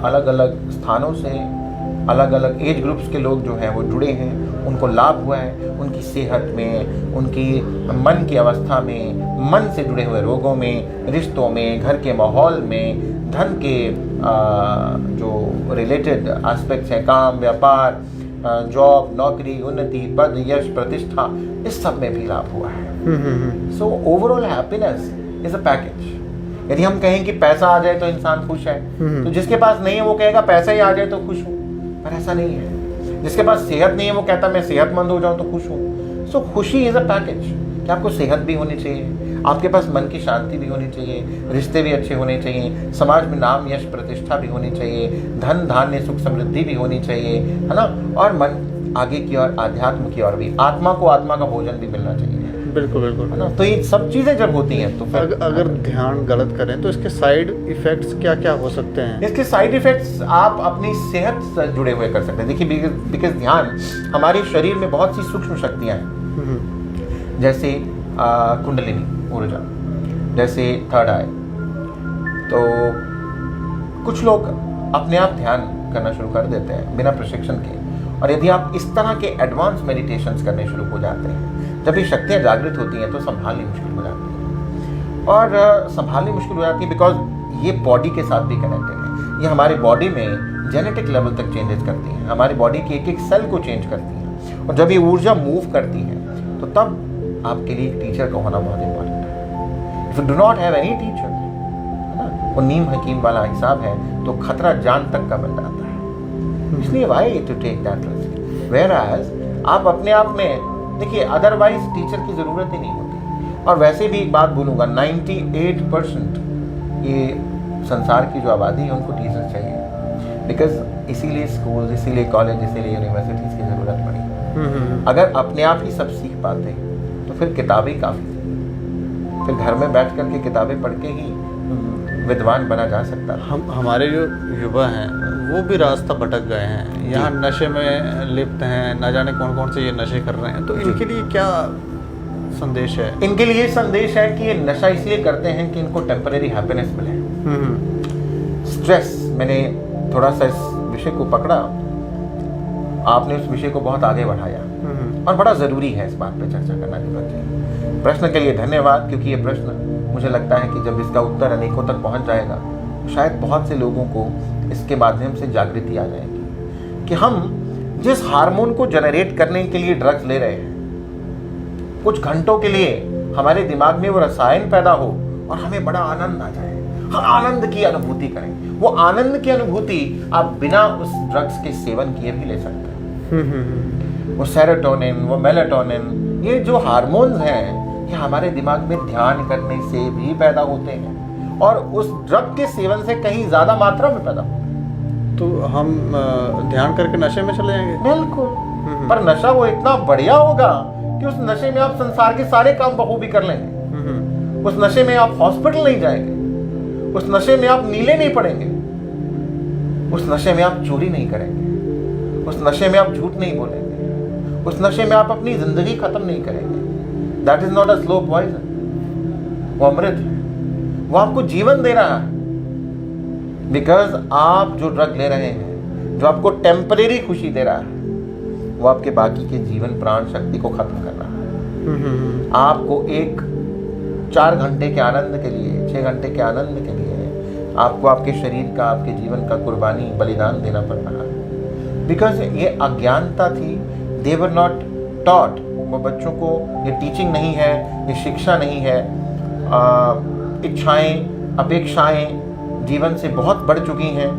अलग अलग स्थानों से, अलग अलग एज ग्रुप्स के लोग जो हैं वो जुड़े हैं, उनको लाभ हुआ है उनकी सेहत में, उनकी मन की अवस्था में, मन से जुड़े हुए रोगों में, रिश्तों में, घर के माहौल में, धन के जो रिलेटेड एस्पेक्ट्स हैं, काम, व्यापार, जॉब, नौकरी, उन्नति, पद, यश, प्रतिष्ठा, इस सब में भी लाभ हुआ है। So overall happiness is a package. यदि हम कहें कि पैसा आ जाए तो इंसान खुश है, तो जिसके पास नहीं है वो कहेगा पैसा ही आ जाए तो खुश हूँ, पर ऐसा नहीं है। जिसके पास सेहत नहीं है वो कहता मैं सेहतमंद हो जाऊँ तो खुश हूँ। सो खुशी इज अ पैकेज कि आपको सेहत भी होनी चाहिए, आपके पास मन की शांति भी होनी चाहिए, रिश्ते भी अच्छे होने चाहिए, समाज में नाम, यश, प्रतिष्ठा भी होनी चाहिए, धन, धान्य, सुख, समृद्धि भी होनी चाहिए, है ना, और मन आगे की ओर, आध्यात्म की ओर भी, आत्मा को आत्मा का भोजन भी मिलना चाहिए। बिल्कुल बिल्कुल, है ना। तो ये सब चीज़ें जब होती हैं तो फिर अगर ध्यान गलत करें तो इसके साइड इफेक्ट्स क्या क्या हो सकते हैं? इसके साइड इफेक्ट्स आप अपनी सेहत से जुड़े हुए कर सकते हैं। देखिए, बिकॉज ध्यान हमारे शरीर में बहुत सी सूक्ष्म शक्तियाँ हैं, जैसे कुंडलिनी ऊर्जा, जैसे थर्ड आई। तो कुछ लोग अपने आप ध्यान करना शुरू कर देते हैं बिना प्रशिक्षण के, और यदि आप इस तरह के एडवांस मेडिटेशंस करने शुरू हो जाते हैं, जब ये शक्तियाँ जागृत होती हैं तो संभालनी मुश्किल हो जाती है। और संभालनी मुश्किल हो जाती है बिकॉज ये बॉडी के साथ भी कनेक्टेड है। ये हमारी बॉडी में जेनेटिक लेवल तक चेंजेस करती हैं, हमारी बॉडी के एक एक सेल को चेंज करती हैं, और जब ये ऊर्जा मूव करती है तो तब आपके लिए एक टीचर का होना बहुत इंपॉर्टेंट है। If you do not have any teacher, है ना, वो नीम हकीम वाला हिसाब है, तो खतरा जान तक का बन जाता है। इसलिए why to take that risk, whereas आप अपने आप में देखिए, अदरवाइज टीचर की ज़रूरत ही नहीं होती। और वैसे भी एक बात बोलूँगा, 98% ये संसार की जो आबादी है उनको टीचर चाहिए, बिकॉज इसीलिए स्कूल, इसीलिए कॉलेज, इसीलिए यूनिवर्सिटीज़ की ज़रूरत पड़ी। अगर अपने आप ही सब सीख पाते तो फिर किताबें काफ़ी थी, फिर घर में बैठ कर के किताबें पढ़ के ही विद्वान बना जा सकता। हमारे जो युवा हैं वो भी रास्ता भटक गए हैं, यहाँ नशे में लिप्त हैं, न जाने कौन कौन से ये नशे कर रहे हैं, तो इनके लिए क्या संदेश है? इनके लिए संदेश है कि ये नशा इसलिए करते हैं कि इनको टेम्परेरी हैप्पीनेस मिले। स्ट्रेस, मैंने थोड़ा सा इस विषय को पकड़ा, आपने उस विषय को बहुत आगे बढ़ाया, और बड़ा ज़रूरी है इस बात पे चर्चा करना चाहिए। प्रश्न के लिए धन्यवाद, क्योंकि ये प्रश्न मुझे लगता है कि जब इसका उत्तर अनेकों तक पहुंच जाएगा तो शायद बहुत से लोगों को इसके माध्यम से जागृति आ जाएगी कि हम जिस हार्मोन को जनरेट करने के लिए ड्रग्स ले रहे हैं, कुछ घंटों के लिए हमारे दिमाग में वो रसायन पैदा हो और हमें बड़ा आनंद आ जाए, हम आनंद की अनुभूति करें। वो आनंद की अनुभूति आप बिना उस ड्रग्स के सेवन किए भी ले सकते हैं। वो सेरोटोनिन, वो मेलाटोनिन, ये जो हार्मोन्स हैं, ये हमारे दिमाग में ध्यान करने से भी पैदा होते हैं, और उस ड्रग के सेवन से कहीं ज्यादा मात्रा में पैदा होते हैं। तो हम ध्यान करके नशे में चले जाएंगे? बिल्कुल, पर नशा वो इतना बढ़िया होगा कि उस नशे में आप संसार के सारे काम बखूबी कर लेंगे। उस नशे में आप हॉस्पिटल नहीं जाएंगे, उस नशे में आप नीले नहीं पड़ेंगे, उस नशे में आप चोरी नहीं करेंगे, उस नशे में आप झूठ नहीं बोलेंगे, उस नशे में आप अपनी जिंदगी खत्म नहीं करेंगे। That is not a slow poison, वो अमृत है, वो आपको जीवन दे रहा है। बिकॉज आप जो ड्रग ले रहे हैं, जो आपको टेम्परेरी खुशी दे रहा है, वो आपके बाकी के जीवन प्राण शक्ति को खत्म कर रहा है। आपको एक 4 घंटे के आनंद के लिए, 6 घंटे के आनंद के लिए आपको आपके शरीर का, आपके जीवन का कुर्बानी, बलिदान देना पड़ रहा है। बिकॉज ये अज्ञानता थी, दे वर नॉट टॉट। वो बच्चों को ये टीचिंग नहीं है, ये शिक्षा नहीं है। इच्छाएं, अपेक्षाएं जीवन से बहुत बढ़ चुकी हैं।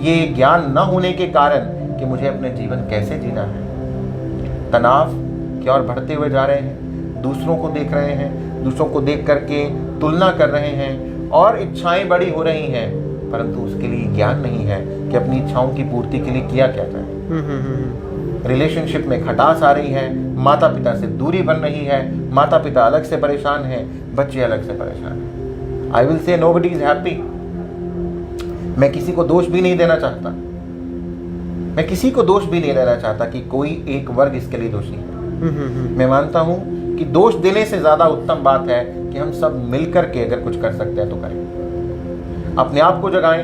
ये ज्ञान न होने के कारण कि मुझे अपने जीवन कैसे जीना है, तनाव की ओर बढ़ते हुए जा रहे हैं, दूसरों को देख रहे हैं, दूसरों को देख करके तुलना कर रहे हैं और इच्छाएं बड़ी हो रही हैं, परंतु उसके लिए ज्ञान नहीं है कि अपनी इच्छाओं की पूर्ति के लिए किया क्या जाए। रिलेशनशिप में खटास आ रही है, माता पिता से दूरी बन रही है, माता पिता अलग से परेशान हैं, बच्चे अलग से परेशान हैं। I will say nobody is happy. मैं किसी को दोष भी नहीं देना चाहता, मैं किसी को दोष भी नहीं देना चाहता कि कोई एक वर्ग इसके लिए दोषी है। मैं मानता हूं कि दोष देने से ज्यादा उत्तम बात है कि हम सब मिलकर के अगर कुछ कर सकते हैं तो करें। अपने आप को जगाएं,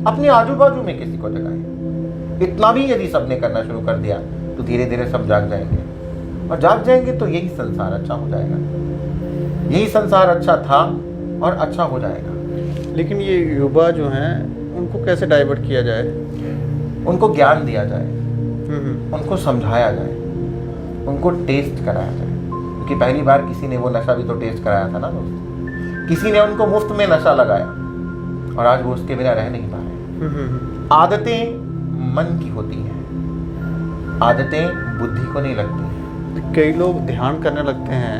अपने आजू बाजू में किसी को जगाएं। इतना भी यदि सबने करना शुरू कर दिया तो धीरे धीरे सब जाग जाएंगे, और जाग जाएंगे तो यही संसार अच्छा हो जाएगा। यही संसार अच्छा था और अच्छा हो जाएगा। लेकिन ये युवा जो हैं उनको कैसे डाइवर्ट किया जाए? उनको ज्ञान दिया जाए, उनको समझाया जाए, उनको टेस्ट कराया जाए। क्योंकि पहली बार किसी ने वो नशा भी तो टेस्ट कराया था ना दोस्त। किसी ने उनको मुफ्त में नशा लगाया और आज वो उसके बिना रह नहीं पा रहे। आदतें मन की होती हैं, आदतें बुद्धि को नहीं लगती। कई लोग ध्यान करने लगते हैं,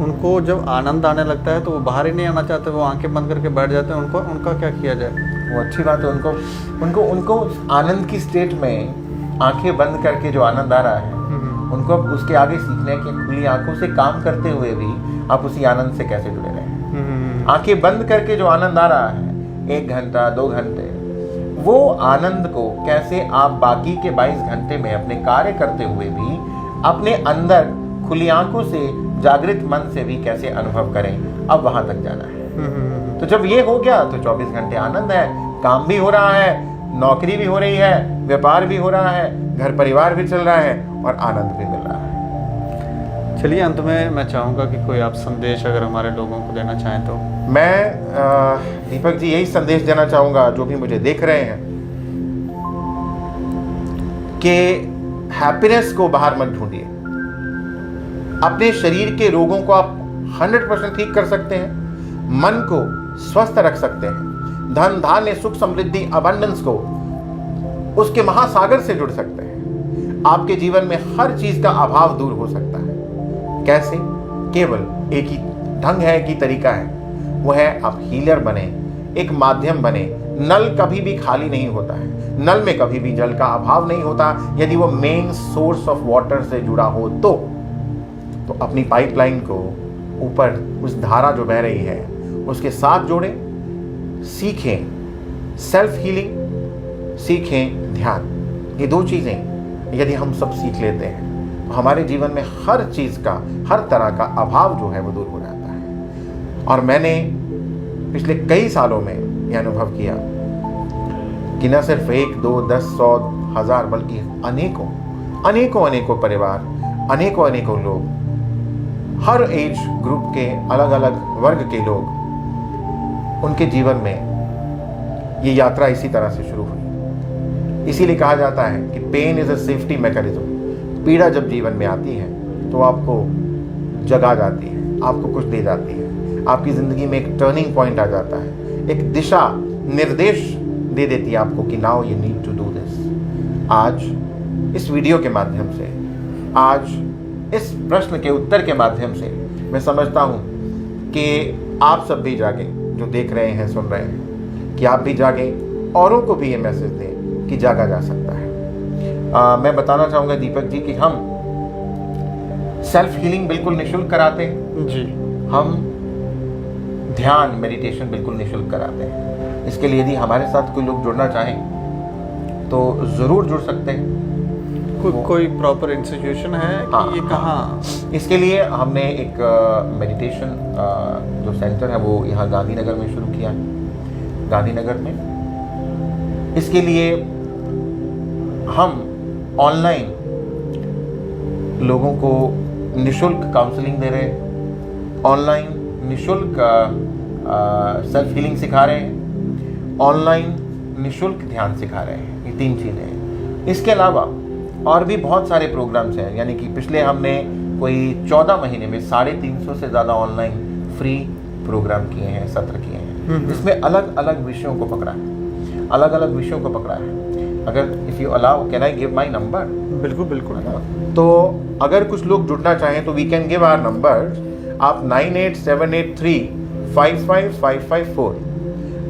उनको जब आनंद आने लगता है तो वो बाहर ही नहीं आना चाहते, वो आंखें बंद करके बैठ जाते हैं। उनका क्या किया जाए? वो अच्छी बात है। उनको आनंद की स्टेट में आंखें बंद करके जो आनंद आ रहा है, उनको अब उसके आगे सीखना है कि खुली आंखों से काम करते हुए भी आप उसी आनंद से कैसे जुड़े रहें। आंखें बंद करके जो आनंद आ रहा है 1 घंटा 2 घंटे, वो आनंद को कैसे आप बाकी के 22 घंटे में अपने कार्य करते हुए भी अपने अंदर खुली आंखों से जागृत मन से भी कैसे अनुभव करें, अब वहां तक जाना है। तो जब ये हो गया तो 24 घंटे आनंद है, काम भी हो रहा है, नौकरी भी हो रही है, व्यापार भी हो रहा है, घर परिवार भी चल रहा है और आनंद भी मिल रहा है। चलिए, अंत में मैं चाहूँगा कि कोई आप संदेश अगर हमारे लोगों को देना चाहें तो। मैं दीपक जी यही संदेश देना चाहूँगा जो भी मुझे देख रहे हैं कि हैप्पीनेस को बाहर मत ढूंढिए। अपने शरीर के रोगों को आप 100% ठीक कर सकते हैं, मन को स्वस्थ रख सकते हैं, धन धान्य सुख समृद्धि अबंडेंस को उसके महासागर से जुड़ सकते हैं। आपके जीवन में हर चीज का अभाव दूर हो सकता है। कैसे? केवल एक ही ढंग है, एक ही तरीका है, वो है आप हीलर बने, एक माध्यम बने। नल कभी भी खाली नहीं होता है, नल में कभी भी जल का अभाव नहीं होता यदि वो मेन सोर्स ऑफ वाटर से जुड़ा हो तो अपनी पाइपलाइन को ऊपर उस धारा जो बह रही है उसके साथ जोड़ें, सीखें सेल्फ हीलिंग, सीखें ध्यान। ये 2 चीजें यदि हम सब सीख लेते हैं तो हमारे जीवन में हर चीज का, हर तरह का अभाव जो है वो दूर हो जाता है। और मैंने पिछले कई सालों में यह अनुभव किया कि न सिर्फ 1, 2, 10, 100, 1000 बल्कि अनेकों परिवार, अनेकों लोग, हर एज ग्रुप के अलग अलग वर्ग के लोग, उनके जीवन में ये यात्रा इसी तरह से शुरू हुई। इसीलिए कहा जाता है कि pain is a safety mechanism. पीड़ा जब जीवन में आती है तो आपको जगा जाती है, आपको कुछ दे जाती है, आपकी जिंदगी में एक टर्निंग पॉइंट आ जाता है, एक दिशा निर्देश दे देती है आपको कि now you need to do this. आज इस वीडियो के माध्यम से, आज इस प्रश्न के उत्तर के माध्यम से मैं समझता हूं कि आप सब भी जागे, जो देख रहे हैं, सुन रहे हैं, कि आप भी जागे, औरों को भी ये मैसेज दें कि जागा जा सकता है। मैं बताना चाहूँगा दीपक जी कि हम सेल्फ हीलिंग बिल्कुल निःशुल्क कराते हैं जी। हम ध्यान मेडिटेशन बिल्कुल निःशुल्क कराते हैं। इसके लिए यदि हमारे साथ कोई लोग जुड़ना चाहें तो ज़रूर जुड़ सकते हैं। कोई प्रॉपर इंस्टीट्यूशन है कि ये कहाँ? इसके लिए हमने एक मेडिटेशन जो सेंटर है वो यहाँ गांधीनगर में शुरू किया है, गांधीनगर में। इसके लिए हम ऑनलाइन लोगों को निःशुल्क काउंसलिंग दे रहे हैं, ऑनलाइन निःशुल्क सेल्फ हीलिंग सिखा रहे हैं, ऑनलाइन निःशुल्क ध्यान सिखा रहे हैं। ये 3 चीज़ें हैं। इसके अलावा और भी बहुत सारे प्रोग्राम्स हैं, यानी कि पिछले हमने कोई 14 महीने में 350 से ज़्यादा ऑनलाइन फ्री प्रोग्राम किए हैं, सत्र किए हैं, जिसमें अलग अलग विषयों को पकड़ा है, अलग अलग विषयों को पकड़ा है। अगर if you allow can I give my number? बिल्कुल बिल्कुल। है ना। तो अगर कुछ लोग जुड़ना चाहें तो we can give our number. आप 9878355554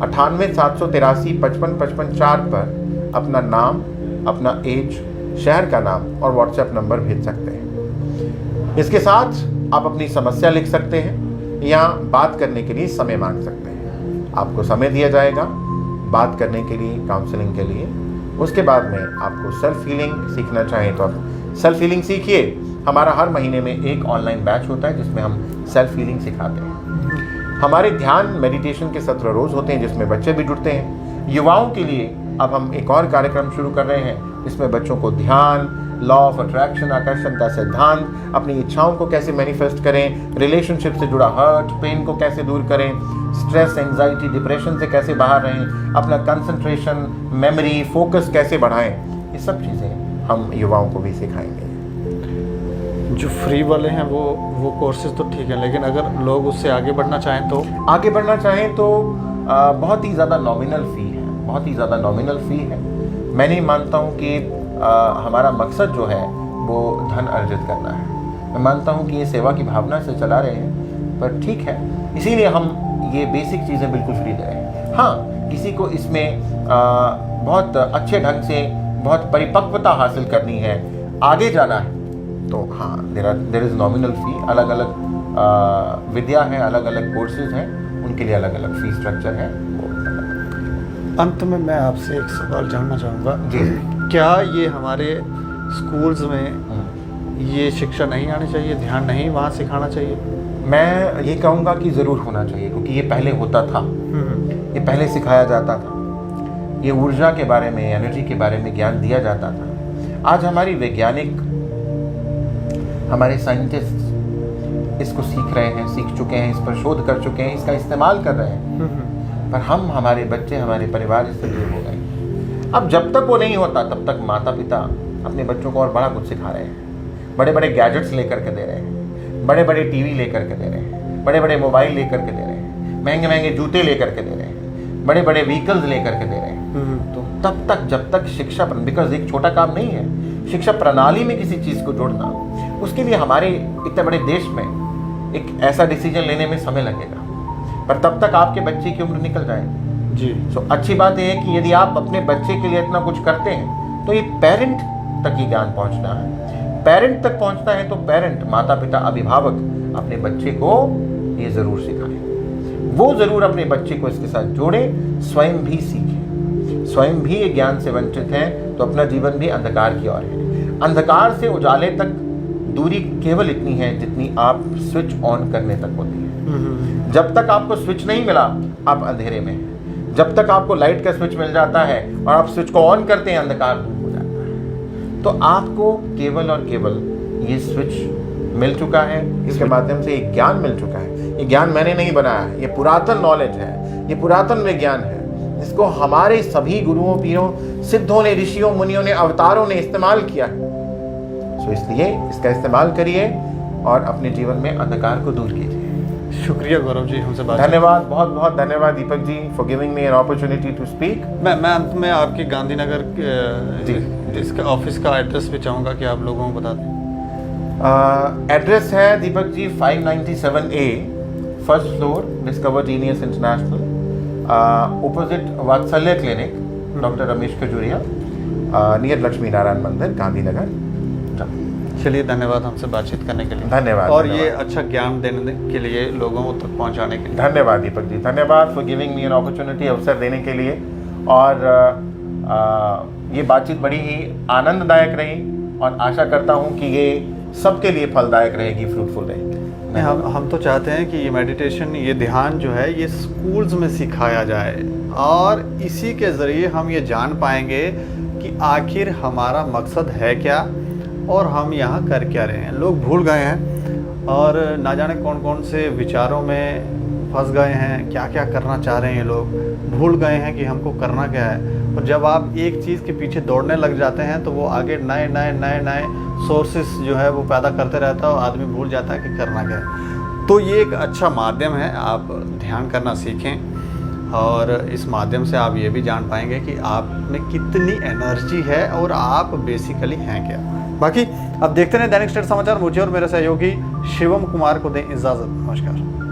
98 783 55 55 4 पर अपना नाम, अपना एज, शहर का नाम और व्हाट्सएप नंबर भेज सकते हैं। इसके साथ आप अपनी समस्या लिख सकते हैं या बात करने के लिए समय मांग सकते हैं। आपको समय दिया जाएगा बात करने के लिए, काउंसलिंग के लिए। उसके बाद में आपको सेल्फ हीलिंग सीखना चाहें तो आप सेल्फ हीलिंग सीखिए। हमारा हर महीने में एक ऑनलाइन बैच होता है जिसमें हम सेल्फ हीलिंग सिखाते हैं। हमारे ध्यान मेडिटेशन के सत्र रोज होते हैं जिसमें बच्चे भी जुड़ते हैं। युवाओं के लिए अब हम एक और कार्यक्रम शुरू कर रहे हैं जिसमें बच्चों को ध्यान, लॉ ऑफ अट्रैक्शन, आकर्षण का सिद्धांत, अपनी इच्छाओं को कैसे मैनिफेस्ट करें, रिलेशनशिप से जुड़ा हर्ट, पेन को कैसे दूर करें, स्ट्रेस, एंजाइटी, डिप्रेशन से कैसे बाहर रहें, अपना कंसंट्रेशन, मेमोरी, फोकस कैसे बढ़ाएं, ये सब चीज़ें हम युवाओं को भी सिखाएंगे। जो फ्री वाले हैं वो कोर्सेज तो ठीक है, लेकिन अगर लोग उससे आगे बढ़ना चाहें तो बहुत ही ज़्यादा नॉमिनल फ़ी है, बहुत ही ज़्यादा नॉमिनल फ़ी है। मैं नहीं मानता हूँ कि हमारा मकसद जो है वो धन अर्जित करना है। मैं मानता हूँ कि ये सेवा की भावना से चला रहे हैं, पर ठीक है, इसीलिए हम ये बेसिक चीज़ें बिल्कुल फ्री दे रहे हैं। हाँ, किसी को इसमें बहुत अच्छे ढंग से बहुत परिपक्वता हासिल करनी है, आगे जाना है, तो हाँ, देयर इज़ नॉमिनल फ़ी। अलग अलग विद्या है, अलग अलग कोर्सेज हैं, उनके लिए अलग अलग फ़ी स्ट्रक्चर है। अंत में मैं आपसे एक सवाल जानना चाहूँगा जी। क्या ये हमारे स्कूल्स में ये शिक्षा नहीं आनी चाहिए, ध्यान नहीं वहाँ सिखाना चाहिए? मैं ये कहूँगा कि ज़रूर होना चाहिए, क्योंकि ये पहले होता था, ये पहले सिखाया जाता था। ये ऊर्जा के बारे में, एनर्जी के बारे में ज्ञान दिया जाता था। आज हमारी वैज्ञानिक, हमारे साइंटिस्ट इसको सीख रहे हैं, सीख चुके हैं, इस पर शोध कर चुके हैं, इसका इस्तेमाल कर रहे हैं, पर हम, हमारे बच्चे, हमारे परिवार इससे दूर हो गए। अब जब तक वो नहीं होता तब तक माता पिता अपने बच्चों को और बड़ा कुछ सिखा रहे हैं। बड़े बड़े गैजेट्स लेकर के दे रहे हैं, बड़े बड़े टीवी लेकर के दे रहे हैं, बड़े बड़े मोबाइल लेकर के दे रहे हैं, महंगे महंगे जूते लेकर के दे रहे हैं, बड़े बड़े व्हीकल्स लेकर के दे रहे हैं। तो तब तक, जब तक शिक्षा, बिकॉज एक छोटा काम नहीं है शिक्षा प्रणाली में किसी चीज़ को जोड़ना, उसके लिए हमारे इतने बड़े देश में एक ऐसा डिसीजन लेने में समय लगेगा, पर तब तक आपके बच्चे की उम्र निकल जाएगी। जी। सो अच्छी बात यह है कि यदि आप अपने बच्चे के लिए इतना कुछ करते हैं तो ये पेरेंट तक ये ज्ञान पहुंचना है। पेरेंट तक पहुंचना है तो पेरेंट, माता पिता, अभिभावक अपने बच्चे को ये ज़रूर सिखाएं। वो ज़रूर अपने बच्चे को इसके साथ जोड़ें, स्वयं भी सीखें। स्वयं भी ये ज्ञान से वंचित हैं तो अपना जीवन भी अंधकार की ओर है। अंधकार से उजाले तक दूरी केवल इतनी है जितनी आप स्विच ऑन करने तक होती है। जब तक आपको स्विच नहीं मिला आप अंधेरे में हैं। जब तक आपको लाइट का स्विच मिल जाता है और आप स्विच को ऑन करते हैं, अंधकार दूर हो जाता है। तो आपको केवल और केवल ये स्विच मिल चुका है, इसके माध्यम से एक ज्ञान मिल चुका है। ये ज्ञान मैंने नहीं बनाया है, ये पुरातन नॉलेज है, ये पुरातन विज्ञान है, जिसको हमारे सभी गुरुओं, पीरों, सिद्धों ने, ऋषियों, मुनियों ने, अवतारों ने इस्तेमाल किया है। सो इसलिए इसका इस्तेमाल करिए और अपने जीवन में अंधकार को दूर कीजिए। शुक्रिया गौरव जी, हमसे बात। धन्यवाद, बहुत बहुत धन्यवाद Deepak ji for giving me an opportunity to speak. मैं अंत में आपके गांधीनगर इसका ऑफिस का एड्रेस भी चाहूँगा कि आप लोगों को बता दें। एड्रेस है Deepak ji 597A, first floor, discover genius international, opposite Vatsalya clinic, doctor Ramesh Khajuria, near Lakshmi Narayan Mandir, Gandhinagar. चलिए, धन्यवाद हमसे बातचीत करने के लिए। धन्यवाद। और ये अच्छा ज्ञान देने के लिए, लोगों तक पहुंचाने के लिए धन्यवाद दीपक जी, धन्यवाद for giving me an opportunity, अवसर देने के लिए। और ये बातचीत बड़ी ही आनंददायक रही और आशा करता हूँ कि ये सबके लिए फलदायक रहेगी, फ्रूटफुल रहेगी। हम तो चाहते हैं कि ये मेडिटेशन, ये ध्यान जो है, ये स्कूल्स में सिखाया जाए और इसी के ज़रिए हम ये जान पाएंगे कि आखिर हमारा मकसद है क्या और हम यहाँ कर क्या रहे हैं। लोग भूल गए हैं और ना जाने कौन कौन से विचारों में फंस गए हैं, क्या क्या करना चाह रहे हैं। लोग भूल गए हैं कि हमको करना क्या है। और जब आप एक चीज़ के पीछे दौड़ने लग जाते हैं तो वो आगे नए नए नए नए सोर्सेस जो है वो पैदा करते रहता है और आदमी भूल जाता है कि करना क्या है। तो ये एक अच्छा माध्यम है, आप ध्यान करना सीखें और इस माध्यम से आप ये भी जान पाएंगे कि आप में कितनी एनर्जी है और आप बेसिकली हैं क्या। बाकी अब देखते रहे दैनिक स्टेट समाचार। मुझे और मेरे सहयोगी शिवम कुमार को दें इजाज़त। नमस्कार।